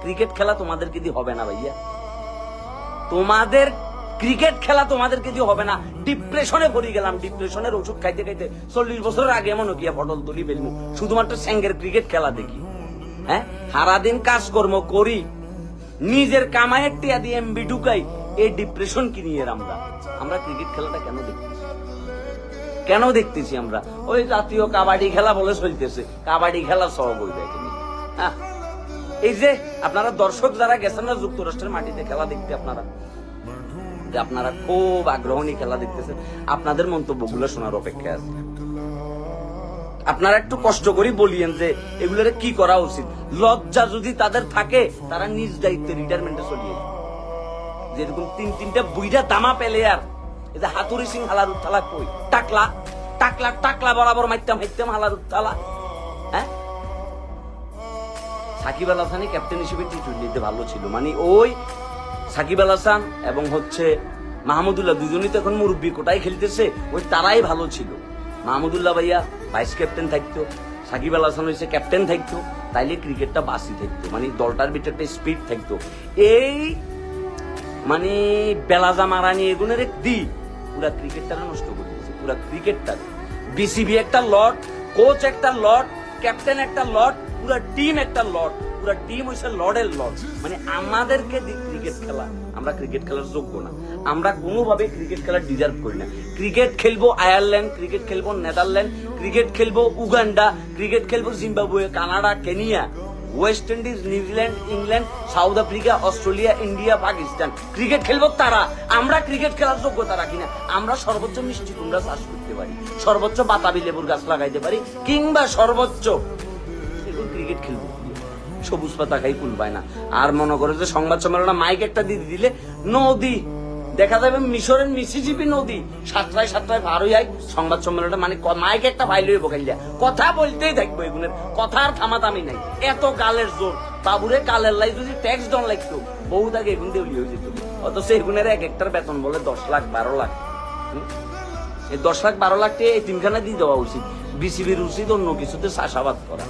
Cricket খেলা তোমাদেরকে দিয়ে হবে না ভাইয়া, তোমাদের ক্রিকেট খেলা তোমাদেরকে দিয়ে হবে না। ডিপ্রেশনে ভরে গেলাম, ডিপ্রেশনের ওষুধ খাইতে খাইতে 40 বছরের আগে এমন কি ফটল তুলি বেলমু শুধুমাত্র স্যাঙ্গের ক্রিকেট খেলা দেখি। হ্যাঁ, সারাদিন কাজকর্ম করি, নিজের কামাইয়ের টিয়া দিয়ে এমবি ঢুকাই, এই ডিপ্রেশন কি নিয়ে আমরা ক্রিকেট খেলাটা কেন দেখতেছি আমরা? ওই জাতীয় কাবাডি খেলা বলে চলতেছে, কাবাডি খেলা সহ বই দেখেনি। এই যে আপনারা দর্শক যারা গেছেন না যুক্তরাষ্ট্রের মাটিতে খেলা দেখতে, আপনারা খুব আগ্রহ নিয়ে খেলা দেখতেছেন, আপনাদের মন্তব্যগুলো শোনার অপেক্ষায় আছে। আপনারা একটু কষ্ট করে বলিয়েন যে এগুলোর কি করা উচিত। লজ্জা যদি তাদের থাকে, তারা নিজ দায়িত্বে রিটায়ারমেন্টে চলিয়ে, যেরকম তিনটা বুইরা দামা পেলে আর এই যে হাতুরি সিং হালার উত্থালা কই টাকলা বরাবর মাইতাম হালার উত্থালা। হ্যাঁ, সাকিব আল হাসানই ক্যাপ্টেন হিসেবে টি-20 ভালো ছিল, মানে ওই সাকিব আল হাসান এবং মাহমুদুল্লাহ দুজনই তো এখন মুরব্বী কোটায় খেলতেছে, ওই তারাই ভালো ছিল। মাহমুদুল্লাহ ভাইয়া ভাইস ক্যাপ্টেন থাকতো, সাকিব আল হাসান হয়েছে ক্যাপ্টেন থাকতো, তাইলে ক্রিকেটটা বাসি থাকতো, মানে দলটার ভিতরে একটা স্পিড থাকতো। এই মানে বেলাজা মারানি এগুলোর পুরা ক্রিকেটটারে নষ্ট করে দিয়েছে, পুরা ক্রিকেটটারে। বিসিবি একটা লট, কোচ একটা লট, ক্যাপ্টেন একটা লট, পুরা টিম একটা লট, পুরা টিম হইছে লর্ডের লট। মানে আমাদেরকে ক্রিকেট খেলা, আমরা ক্রিকেট খেলার যোগ্য না, আমরা কোনোভাবে ক্রিকেট খেলার ডিজার্ভ করি না। ক্রিকেট খেলবো আয়ারল্যান্ড, ক্রিকেট খেলবো নেদারল্যান্ড, ক্রিকেট খেলবো উগান্ডা, ক্রিকেট খেলবো Zimbabwe, Canada, Kenya, West Indies, New Zealand, England, south Africa, Australia, India, Pakistan. Cricket খেলবো তারা, আমরা ক্রিকেট খেলার যোগ্যতা রাখি না। আমরা সর্বোচ্চ মিষ্টি কুমড়া চাষ করতে পারি, সর্বোচ্চ বাতাবি লেবুর গাছ লাগাইতে পারি, কিংবা সর্বোচ্চ ক্রিকেট খেলবো, সবুজ পাতা খাই কুল পায় না। আর মনে করে যে সংবাদ সম্মেলনে মাইক একটা দিয়ে দিলে নদী দেখা যাবে, মিশরের মিসিসিপি নদী সাতটায় ভার হয়ে যায় সংবাদ সম্মেলনটা, মানে মাইক একটা ফাইল হইব, খাইলে কথা বলতেই থাকবো, এগুলোর কথা আর থামাতামি নাই। এত কালের জোর, বাবুরে কালের লাই যদি ট্যাক্স ডন লাগতো বহুত আগে এগুন দিয়ে হয়ে যেত। অথচ এগুনের এক একটার বেতন বলে 10 লাখ 12 লাখ। এই 10 লাখ 12 লাখ টাকা এই তিনখানা দিয়ে দেওয়া উচিত। বিসিবির উচিত অন্য কিছুতে চাষাবাদ করা।